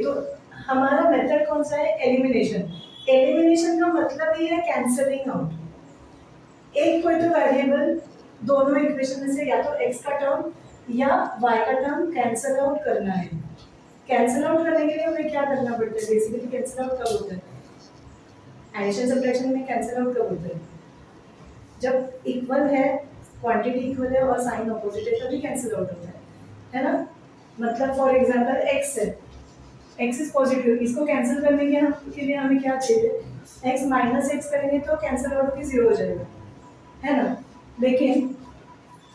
तो हमारा मेथड कौन सा है? एलिमिनेशन। एलिमिनेशन का मतलब ये है कैंसलिंग आउट। एक कोई तो वेरिएबल दोनों इक्वेशन में से या तो x का टर्म या y का टर्म कैंसल आउट करना है। कैंसल आउट करने के लिए हमें क्या करना पड़ता है? बेसिकली कैंसल आउट कब होता है? एडिशन सब्ट्रैक्शन में कैंसल आउट कब होता है? जब इक्वल है, क्वांटिटी इक्वल है और साइन ऑपोजिट है तभी कैंसिल आउट होता है ना? मतलब फॉर एग्जांपल x है, x इज पॉजिटिव, इसको कैंसिल करने के लिए हमें क्या चाहिए? x माइनस एक्स करेंगे तो कैंसिल आउट होकर 0 हो जाएगा, है ना? लेकिन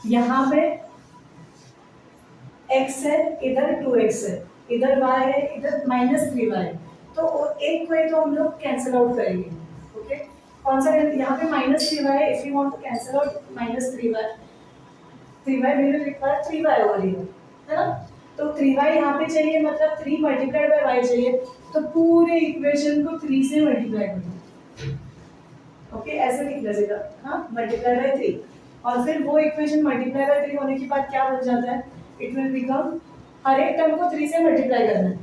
यहाँ पे x है, इधर 2x है, इधर y है, इधर -3y है, तो एक को ही तो हम लोग कैंसिल आउट करेंगे। ओके, कौन सा? यहाँ पे -3y है, if you want to cancel out -3y, 3y we will require 3y over here, है ना? तो 3y यहाँ पे चाहिए, मतलब 3 मल्टीप्लाइड बाय y चाहिए, तो पूरे इक्वेशन को 3 से मल्टीप्लाई कर दो। ओके, ऐसे लिख लीजिएगा, हाँ, मल्टीप्लाई बाय 3, और फिर वो इक्वेशन मल्टीप्लाई बाय 3 होने के बाद क्या बन जाता है? इट विल बिकम, हर एक टर्म को 3 से मल्टीप्लाई करना है,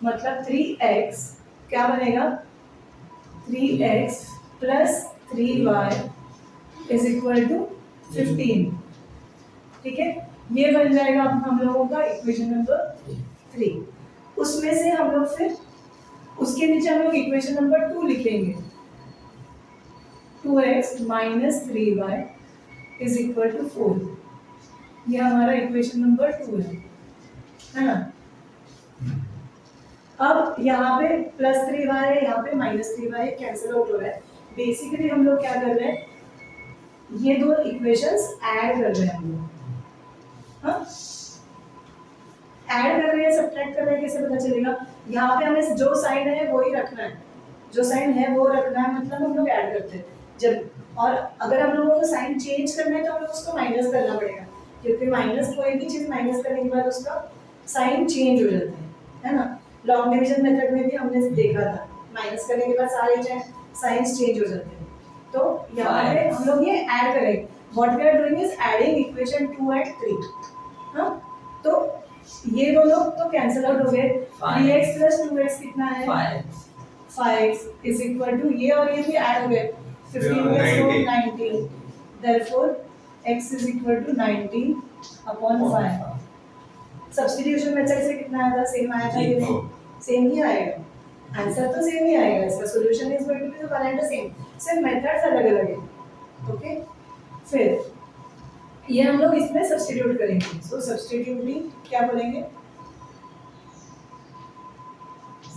मतलब 3x क्या बनेगा? 3x plus 3y is equal to 15। ठीक है, ये बन जाएगा अब हम लोगों का इक्वेशन नंबर 3। उसमें से हम लोग फिर उसके नीचे हम लोग इक्वेशन नंबर 2 लिखेंगे, 2x minus 3y is equal to 4। ये हमारा इक्वेशन नंबर 2 है ना? अब यहाँ पे प्लस 3y है, यहाँ पे माइनस 3y है, कैंसिल आउट हो रहा है। बेसिकली हम लोग क्या कर रहे हैं? ये दो इक्वेशंस ऐड कर रहे हैं हम लोग, हाँ? ऐड कर रहे हैं, सब्ट्रैक्ट कर रहे हैं, कैसे पता चलेगा? यहाँ पे हमें जो साइन है वो ही रखना है, जो साइन है वो रखना है, मतलब हम लोग ऐड करते हैं जब, और अगर हम लोगों को साइन चेंज करना है तो हम लोग उसको माइनस करना पड़ेगा, क्योंकि माइनस, कोई भी चीज माइनस करने के बाद उसका साइन चेंज हो जाता है ना? लॉन्ग डिवीजन मेथड में भी हमने देखा था, माइनस करने के बाद सारे साइंस चेंज हो जाते हैं। तो यहाँ पे हम लोग ये ऐड करेंगे, what we are doing is adding equation 2 and 3, हाँ? तो ये दोनों तो कैंसिल आउट हो गए। 3x प्लस 2x कितना है? 5x इज इक्वल टू, ये और ये भी ऐड हो गए, 15 plus 4 19, therefore x is equal to 19 upon 5। Substitution method से कितना आया था? सेम आया था, ये सेम ही आएगा, आंसर तो सेम ही आएगा, इसका solution is going to be the one and the same, सिर्फ मेथड्स अलग-अलग है। ओके, फिर ये हम लोग इसमें सब्स्टिट्यूट करेंगे। सो सब्स्टिट्यूटिंग क्या बोलेंगे?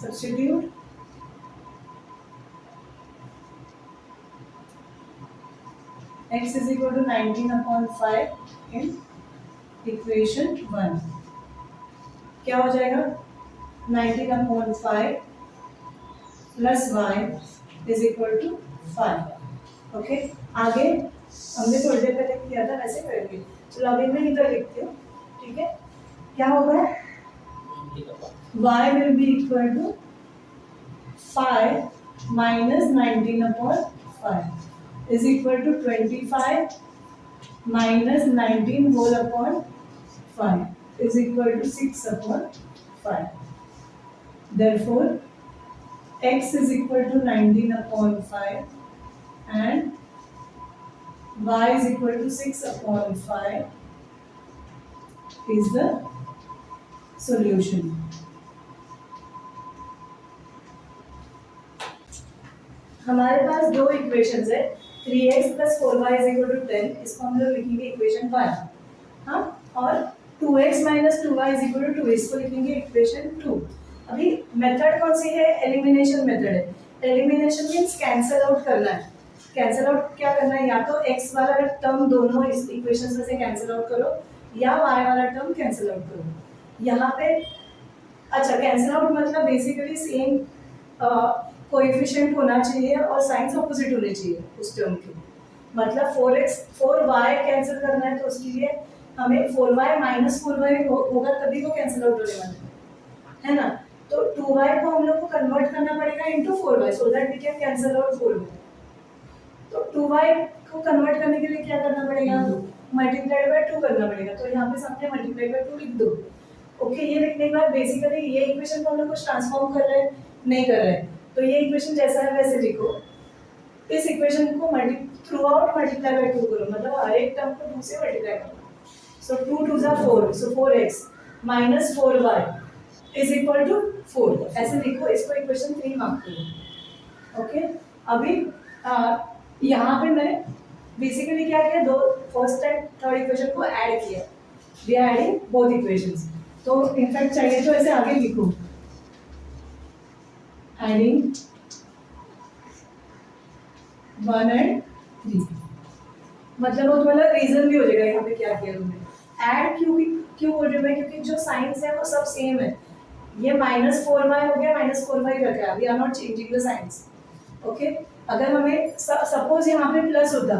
Substitute x is equal to 19 upon 5 in equation 1, क्या हो जाएगा? 19 upon 5 plus y is equal to 5। Okay, आगे हमने थोड़ी देर पहले किया था, वैसे करेंगे। चलो अभी मैं इधर लिखती हूँ, ठीक है? क्या होगा? y will be equal to 5 minus 19 upon 5 is equal to 25 minus 19 whole upon 5 is equal to 6 upon 5. Therefore, x is equal to 19 upon 5 and y is equal to 6 upon 5 is the solution. हमारे पास दो equations है, 3x plus 4y is equal to 10, इसको हम लोग लिखेंगे equation 1, हाँ? और 2x minus 2y is equal to 2, इसको लिखेंगे इक्वेशन 2। अभी मेथड कौन सी है? एलिमिनेशन मेथड है। एलिमिनेशन मीन्स कैंसिल आउट करना है। कैंसिल आउट क्या करना है? या तो x वाला टर्म दोनों इस इक्वेशन में से कैंसिल आउट करो, या y वाला टर्म कैंसिल आउट करो। यहाँ पे अच्छा, कैंसिल आउट मतलब बेसिकली सेम कोएफिशिएंट होना चाहिए और साइंस ऑपोजिट होने चाहिए उस टर्म के। मतलब 4y कैंसिल करना है तो उसके लिए हमें 4y माइनस 4y होगा, तभी वो कैंसिल आउट होने वाला है ना? तो 2y को हम लोग को कन्वर्ट करना पड़ेगा into 4y so that we can cancel out 4y। तो 2y को कन्वर्ट करने के लिए क्या करना पड़ेगा? मल्टीप्लाइड बाय 2 करना पड़ेगा। तो यहाँ पे सामने मल्टीप्लाइड बाय 2 लिख दो, ओके, ये लिखने के बाद बेसिकली ये इक्वेशन को हम लोग कुछ ट्रांसफॉर्म कर रहे हैं, नहीं कर रहे हैं, तो ये इक्वेशन जैसा है वैसे लिखो। इस इक्वेशन को थ्रू आउट मल्टीप्लाई बाय 2 करो, मतलब हर एक टर्म को 2 से मल्टीप्लाई करो। सो 2 2 जा 4, so 4x minus 4y is equal to 4, ऐसे लिखो, इसको इक्वेशन 3 मार्क करो। ओके, अभी यहाँ पे मैंने बेसिकली क्या किया, दो फर्स्ट एंड थर्ड इक्वेशन को ऐड किया, we are adding both equations. तो इनफैक्ट चाहिए तो ऐसे आगे लिखो, एडिंग 1 एंड 3, मतलब वो तुम्हारा रीजन भी हो जाएगा यहाँ पे क्या किया तुमने। ऐड क्यों बोल रहे हो मैं, क्योंकि जो साइंस है वो सब सेम है। ये -4y हो गया, -4y रखा है, we are not changing the signs. Okay, अगर हमें सपोज यहाँ पे प्लस होता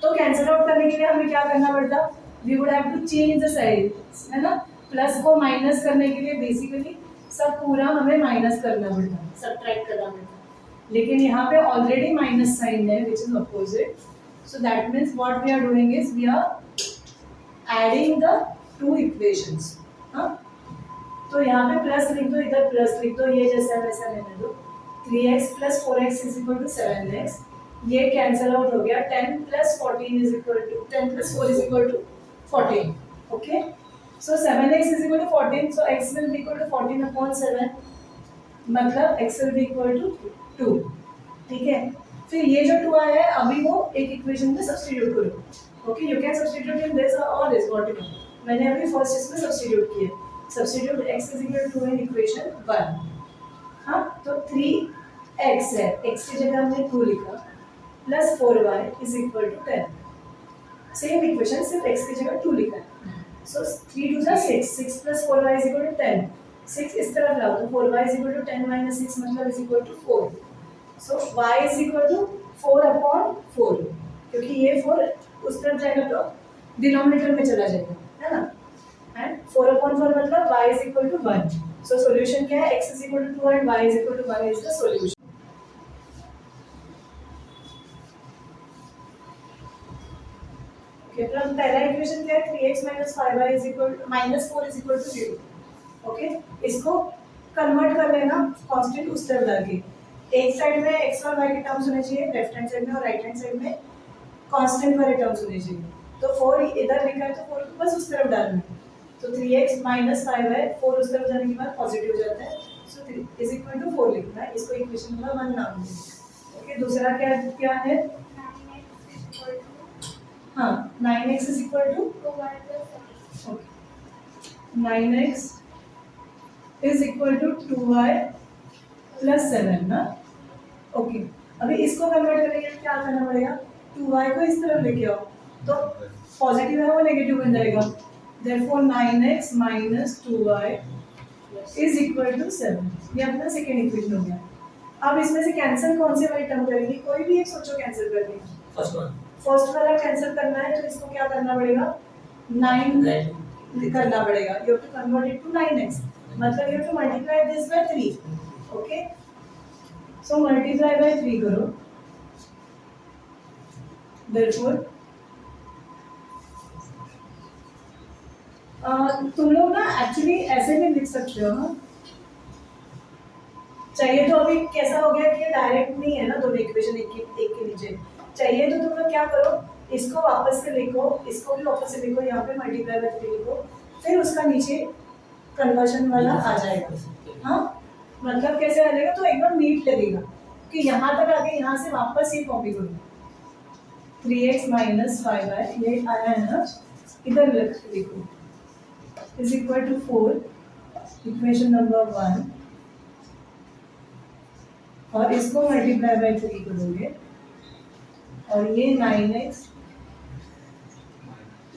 तो कैंसिल आउट करने के लिए हमें क्या करना पड़ता, we would have to change the side, है ना। प्लस को माइनस करने के लिए बेसिकली सब पूरा हमें माइनस करना पड़ता, सब्ट्रैक्ट करना पड़ता, लेकिन यहाँ पे ऑलरेडी माइनस साइन है which is opposite, so that means what we are doing is we are adding the two equations. हाँ, तो यहाँ पे प्लस लिख दो, इधर प्लस लिख दो, ये जैसा वैसा रहने दो। 3x plus 4x is equal to 7x, ये कैंसिल आउट हो गया। 10 plus 14 is equal to 10 plus 4 is equal to 14। Okay, so 7x is equal to 14, so x will be equal to 14 upon 7, मतलब x will be equal to 2। ठीक है, फिर ये जो 2 आया है अभी वो एक इक्वेशन में सब्स्टिट्यूट करो। Okay, you can substitute in this और दिस, व्हाट यू नो, मैंने अभी फर्स्ट इसमें सब्स्टिट्यूट किया, substitute x is equal to in equation 1। हाँ, तो 3x है, x की जगह हमने 2 लिखा, plus 4y is equal to 10, same equation सिर्फ x की जगह 2 लिखा है। सो 3 2 जा 6, 6 plus 4y is equal to 10, 6 इस तरफ लाओ तो 4y is equal to 10 minus 6 मतलब is equal to 4, so y is equal to 4 upon 4, क्योंकि ये 4 उस तरफ जाएगा तो डिनोमिनेटर में चला जाएगा, है ना, एंड 4 अपॉन 4 मतलब y is equal to 1। So solution क्या है, x is equal to 2 and y is equal to 1 is the solution. Okay, तो पहला इक्वेशन क्या है, 3x minus 5y is equal to -4 is equal to 0। Okay, इसको convert कर लेना constant उस तरफ डाल के, एक साइड में x और y के टर्म्स होने चाहिए लेफ्ट हैंड साइड में, और राइट हैंड साइड में कांस्टेंट वाले टर्म्स होने चाहिए। तो 4 इधर लिखा है तो 4 को बस उस तरफ डालना है, तो 3x minus 5 है, 4 उस तरफ जाने के बाद पॉजिटिव हो जाता है, सो 3 is equal to 4 लिखना है, इसको इक्वेशन नंबर 1 नाम देंगे। ओके, दूसरा क्या क्या है, हाँ 9x is equal to 9x is equal to 2y plus 7 ना। ओके, अभी इसको कन्वर्ट करेंगे क्या करना पड़ेगा, 2y को इस तरफ लेके आओ तो पॉजिटिव है वो नेगेटिव बन जाएगा, therefore 9x minus 2y is equal to 7, ये अपना सेकेंड इक्वेशन हो गया। अब इसमें से कैंसिल कौन से वाली टर्म करेंगे, कोई भी एक सोचो कैंसिल करनी है, फर्स्ट वाला कैंसिल करना है तो इसको क्या करना पड़ेगा, 9 करना पड़ेगा, you have to convert it to 9x, मतलब you have to multiply this by 3। Okay, so multiply by 3 करो, देयरफॉर तुम लोग ना एक्चुअली ऐसे भी लिख सकते हो, हाँ चाहिए तो अभी कैसा हो गया कि ये डायरेक्ट नहीं है ना, दोनों इक्वेशन एक के नीचे, चाहिए तो तुम लोग क्या करो, इसको वापस से लिखो, इसको भी वापस से लिखो, यहाँ पे मल्टीप्लाई बाय 3 लिखो, फिर उसका नीचे कन्वर्जन वाला आ जाएगा। हाँ, मतलब कैसे आ जाएगा, तो एकदम नीट लगेगा कि यहाँ तक आके यहाँ से वापस ये कॉपी करो, 3x minus 5y ये आया है ना, इधर लिखो is equal to 4, equation number 1, और इसको मल्टीप्लाई बाय 3 करोगे, और ये 9x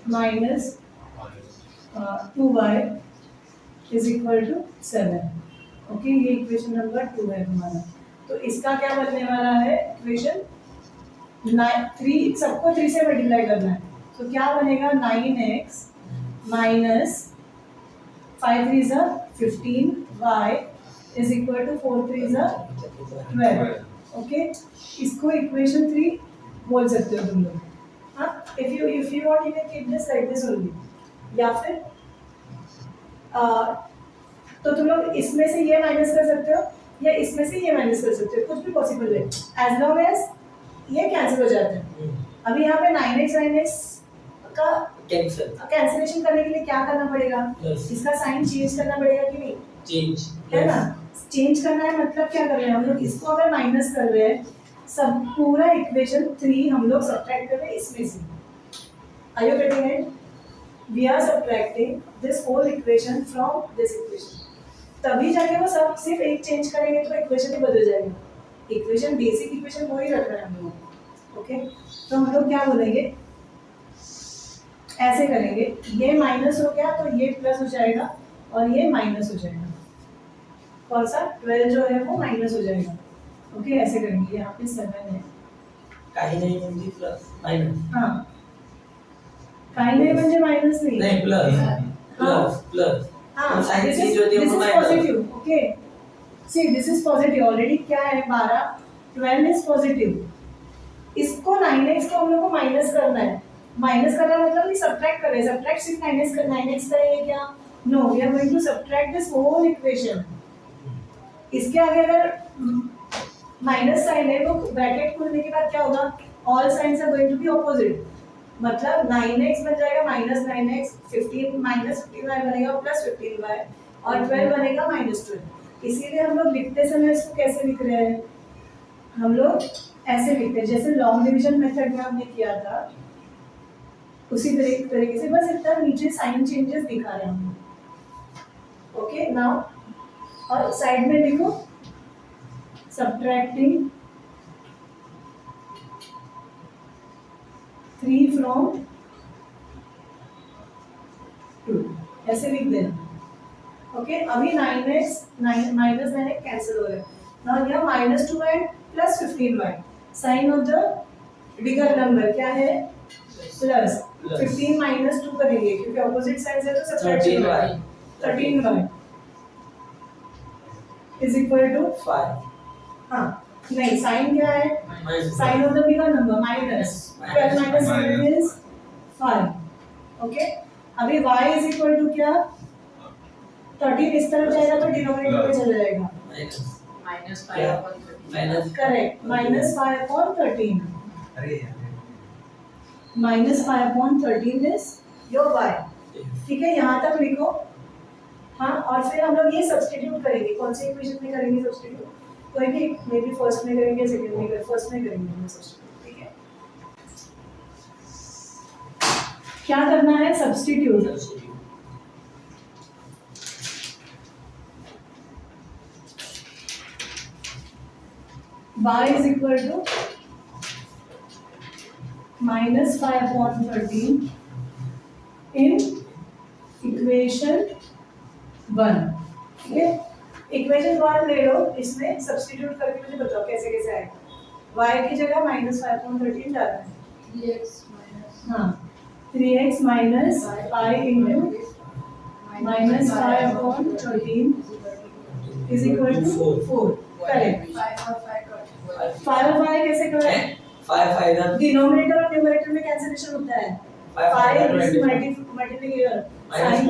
minus 2y is equal to 7। Okay, ये इक्वेशन नंबर 2 है हमारा, तो इसका क्या बनने वाला है इक्वेशन 3, सबको 3 से मल्टीप्लाई करना है, तो क्या बनेगा 9x माइनस 5 3 जा 15 y इज इक्वल टू 4 3 जा 12। ओके, इसको इक्वेशन 3 बोल सकते हो तुम लोग। हाँ, if you want you can keep this like this only, या फिर तो तुम लोग इसमें से ये माइनस कर सकते हो या इसमें से ये माइनस कर सकते हो, कुछ भी पॉसिबल है एज लॉन्ग एज ये कैंसिल हो जाते हैं। अभी यहाँ पे 9x का कैंसिलेशन करने के लिए क्या करना पड़ेगा, इसका साइन चेंज करना पड़ेगा कि नहीं, चेंज है ना। चेंज करना है मतलब क्या कर रहे हैं हम लोग, इसको अगर माइनस कर रहे हैं, सब पूरा इक्वेशन 3 हम लोग सब्ट्रैक्ट कर रहे हैं इसमें से। Are you getting it? We are subtracting this whole equation from this equation, तभी जाके वो सब सिर्फ एक चेंज करेंगे तो इक्वेशन ही बदल जाएगा। इक्वेशन बेसिक इक्वेशन वही रख रहे हैं हम लोग। ओके, तो हम लोग क्या बोलेंगे, ऐसे करेंगे, ये माइनस हो गया तो ये प्लस हो जाएगा और ये माइनस हो जाएगा, कौन सा 12 जो है वो माइनस हो जाएगा। ओके, ऐसे करेंगे, यहाँ पे 7 है, काही नाही म्हणजे प्लस माइनस, हाँ काही नाही म्हणजे माइनस नहीं प्लस प्लस प्लस हाँ, साइन this चेंज is होती है वो minus. positive, okay. See, this is positive. Already क्या है 12, 12 is positive. इसको 9x को हम लोग को माइनस करना है। माइनस करना मतलब नहीं सब्ट्रैक्ट कर रहे हैं। सब्ट्रैक्ट सिर्फ 9x करेंगे क्या? No, we are going to subtract this whole equation. इसके आगे अगर माइनस साइन है तो ब्रैकेट खोलने के बाद क्या होगा? All signs are going to be opposite. मतलब 9x बन जाएगा माइनस 9x, 15 माइनस 15y बनेगा प्लस 15y और 12 बनेगा माइनस 12। इसीलिए हम लोग लिखते समय इसको कैसे लिख रहे हैं, हम लोग ऐसे लिखते हैं जैसे लॉन्ग डिवीजन मेथड में हमने किया था, उसी तरीके से, बस इतना नीचे साइन चेंजेस दिखा रहे हैं हम। ओके, नाउ और साइड में लिखो सब्ट्रैक्टिंग 3 from 2, ऐसे लिख देना। ओके, अभी 9x माइनस 9x कैंसिल हो रहा है। नाउ यहाँ minus 2y plus 15y, sign of the bigger number क्या है, प्लस 15 माइनस 2 करेंगे क्योंकि ऑपोजिट साइड है तो सब्ट्रैक्शन होगा। 13y इज इक्वल टू 5, हाँ नहीं, साइन क्या है, sign of the bigger number minus 12 minus 7 is 5। Okay, अभी y is equal to क्या, 13 इस तरफ जाएगा तो डिनोमिनेटर में चला जाएगा, माइनस 5/13, करेक्ट, माइनस 5/13, अरे माइनस 5/13 इज योर y। ठीक है, यहाँ तक लिखो। हाँ, और फिर हम लोग ये सब्स्टिट्यूट करेंगे, कौन सी इक्वेशन में करेंगे सब्स्टिट्यूट, कोई भी, मे बी फर्स्ट में करेंगे, सेकंड में करेंगे, फर्स्ट में करेंगे हम सब्स्टिट्यूट। ठीक है, क्या करना है, substitute. y is equal to minus 5/13 in equation 1। ठीक है, इक्वेशन 1 ले लो, इसमें सब्स्टिट्यूट करके मुझे बताओ कैसे कैसे आएगा। y की जगह minus 5/13 डालना है, 3x minus हाँ 3x minus 5 into minus 5/13 is equal to 4। Correct, 5 और 5 cut 5 और 5 कैसे करें, 5 का डिनोमिनेटर और न्यूमरेटर में कैंसिलेशन होता है। 5 is multiplication, sign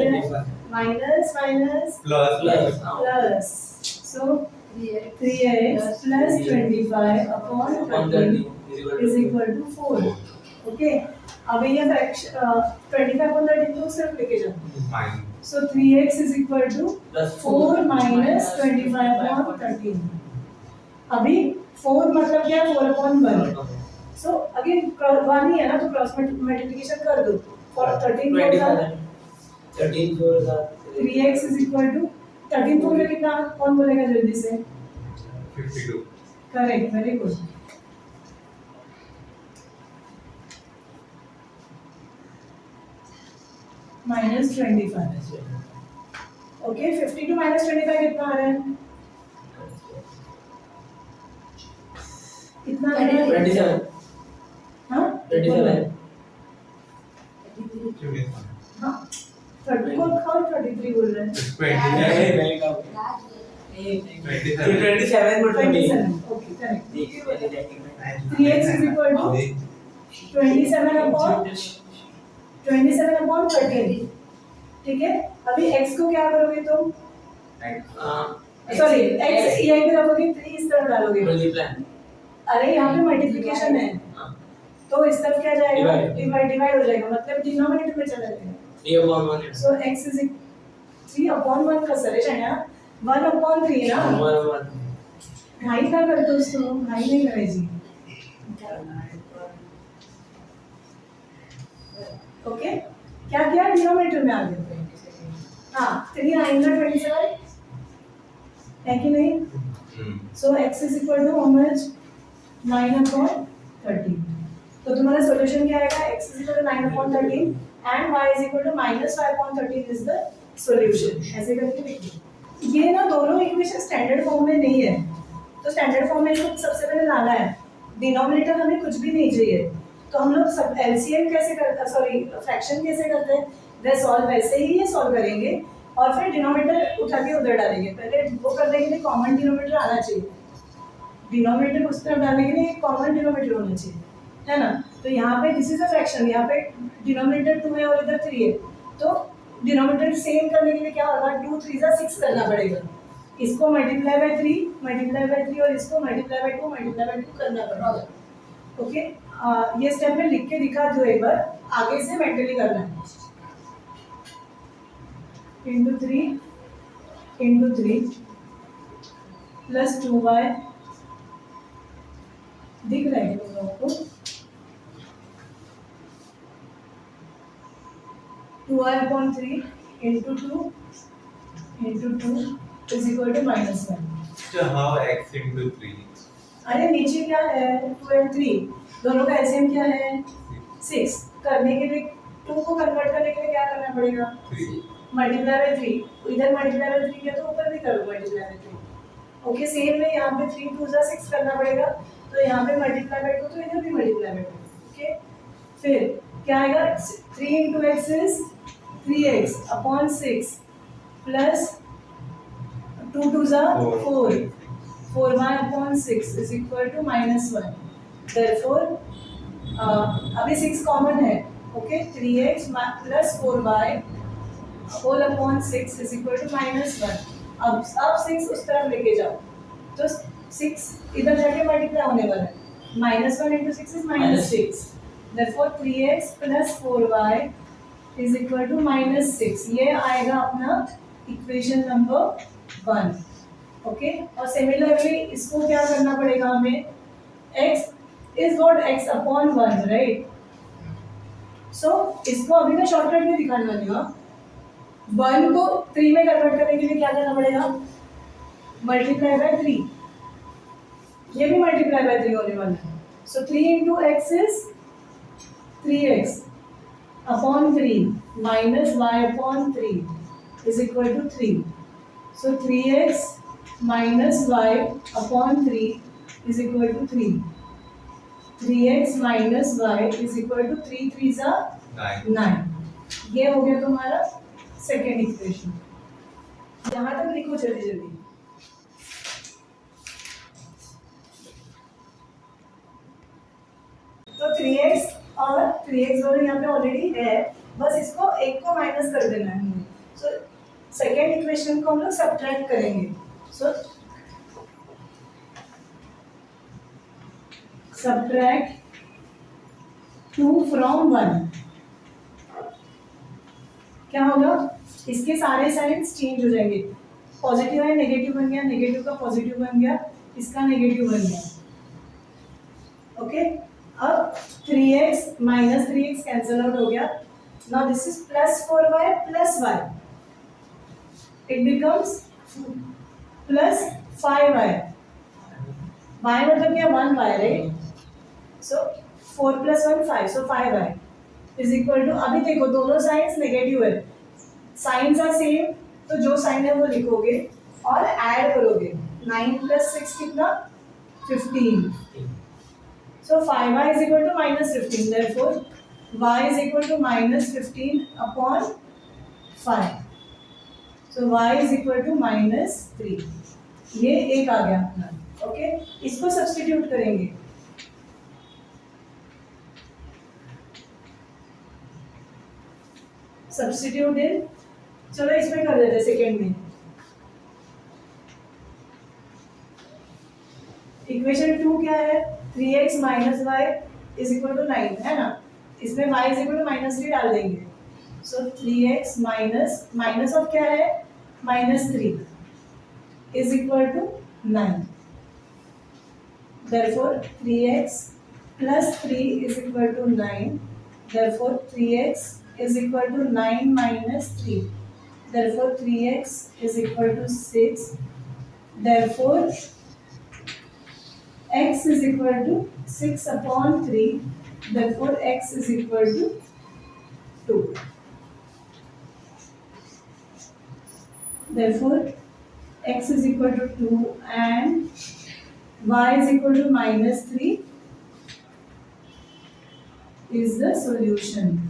minus minus plus, so 3x plus 25/13 is equal to 4। Okay, अब ये फ्रैक्शन 25/13 को सिर्फ लेके जाओ, so 3x is equal to 4 minus 25/13। अभी 4 मतलब क्या है, 4/1। सो अगेन 1 ही है ना, तो क्रॉस मल्टीप्लिकेशन कर दो, for 13 4 3x is equal to 13 4 में कितना, कौन बोलेगा जल्दी से, 52। Correct, very good. minus 25। Okay, 52 minus 25 कितना आ रहा है, कितना आ रहा है, 27 हाँ 27 हाँ 30 को खाओ, 33 बोल रहे हैं, 27 okay correct. 3x is equal to 27/13। ठीक ठीक है। अभी x को क्या करोगे तुम, X सॉरी x यहीं पे रखोगे, 3 इस तरफ डालोगे। मल्टीप्लाई अरे यहाँ पे मल्टीप्लिकेशन है तो इस तरफ क्या जाएगा, Divide. डिवाइड हो जाएगा, मतलब डिनोमिनेटर में चला जाएगा। ये 1 सो x इज 3/1 का सर है 1/3 ना। 1 हाई का कर दोस्तों, हाई नहीं करे जी। ओके, क्या किया, डिनोमिनेटर में आ गया। हाँ 3 9 27 है कि नहीं। So x is equal to how much, 9/13। तो तुम्हारा सॉल्यूशन क्या आएगा, x is equal to 9/13 and y is equal to -5/13 is the solution. ऐसे करके लिखिए। ये ना दोनों इक्वेशन स्टैंडर्ड फॉर्म में नहीं है, तो स्टैंडर्ड फॉर्म में इसको सबसे पहले लाना है। डिनोमिनेटर हमें कुछ भी नहीं चाहिए, तो हम लोग सब एलसीएम कैसे करते, सॉरी फ्रैक्शन कैसे करते हैं, वे सॉल्व वैसे ही ये सॉल्व करेंगे और फिर डिनोमिनेटर उठा के उधर डालेंगे। पहले वो करने के लिए कॉमन डिनोमिनेटर आना चाहिए, डिनोमिनेटर उस तरफ डालने के लिए एक कॉमन डिनोमिनेटर होना चाहिए, है ना। तो यहाँ पे दिस इज अ फ्रैक्शन, यहाँ पे डिनोमिनेटर 2 है और इधर 3 है, तो डिनोमिनेटर सेम करने के लिए क्या होगा, 2 3 जा 6 करना पड़ेगा। इसको मल्टीप्लाई बाय 3 और इसको मल्टीप्लाई बाय 2 करना पड़ेगा। ओके, ये स्टेप में लिख के दिखा दो एक बार, आगे से मेंटली करना है। इंटू 3 प्लस 2y, दिख रहा है तुम लोगों को, 2y/3 into 2 is equal to -1। So how x into 3? अरे नीचे क्या है, 2 और 3 दोनों का एलसीएम क्या है 6। करने के लिए 2 को कन्वर्ट करने के लिए क्या करना पड़ेगा, 3. Multiply by 3। इधर मल्टीप्लाई बाय 3 किया तो ऊपर भी करो मल्टीप्लाई बाय 3। ओके, सेम में यहाँ पे 3 2 जा 6 करना पड़ेगा, तो यहाँ पे मल्टीप्लाई बाय 2 तो इधर भी मल्टीप्लाई बाय 2। ओके, फिर क्या आएगा, 3 into x is 3x/6 plus 2 2 जा 4 4y/6 is equal to -1। Therefore अभी 6 कॉमन है। Okay, 3x plus 4y whole upon 6 is equal to -1। अब 6 उस तरफ लेके जाओ, तो 6 इधर जाके मल्टीप्लाई होने वाला है, -1 into 6 is -6। Therefore 3x plus 4y is equal to -6। ये आएगा अपना इक्वेशन नंबर 1। ओके, और सिमिलरली इसको क्या करना पड़ेगा हमें, x is what, x/1 right. So इसको अभी मैं शॉर्टकट में दिखाने वाली हूँ। 1 को 3 में कन्वर्ट करने के लिए क्या करना पड़ेगा, मल्टीप्लाई बाय 3। ये भी मल्टीप्लाई बाय 3 होने वाला है। सो 3 into x is 3x/3 minus y/3 is equal to 3. So 3x minus y/3 is equal to 3. 3x minus y is equal to 3 3s are 9। ये हो गया तुम्हारा सेकेंड इक्वेशन। यहाँ तक लिखो जल्दी जल्दी। तो 3x और 3x दोनों यहाँ पे ऑलरेडी है, बस इसको एक को माइनस कर देना है। सो सेकेंड इक्वेशन को हम लोग सब्ट्रैक्ट करेंगे। सो सब्ट्रैक्ट 2 from 1। क्या होगा, इसके सारे साइंस चेंज हो जाएंगे। पॉजिटिव है नेगेटिव बन गया, नेगेटिव का पॉजिटिव बन गया, इसका नेगेटिव बन गया। ओके, अब 3x minus 3x cancel out हो गया। Now this is plus 4y plus y, it becomes plus 5y। y मतलब क्या, 1y right. So 4 plus 1 5, so 5y is equal to, अभी देखो दोनों साइंस नेगेटिव है, साइंस आर सेम, तो जो साइन है वो लिखोगे और ऐड करोगे। 9 plus 6 कितना, 15। So 5y is equal to -15, therefore y is equal to -15 upon 5. So y is equal to -3। ये एक आ गया अपना। ओके, इसको सब्स्टिट्यूट करेंगे। Substitute in चलो इसमें कर देते सेकेंड में। इक्वेशन 2 क्या है? 3x minus y is equal to 9 है ना। इसमें y इज इक्वल टू -3 डाल देंगे। सो 3x माइनस माइनस ऑफ क्या है? -3 is equal to 9। therefore 3x plus 3 is equal to 9. therefore 3x is equal to 9 minus 3. therefore 3x is equal to 6. therefore x is equal to 6 upon 3. therefore x is equal to 2. therefore x is equal to 2 and y is equal to -3 is the solution.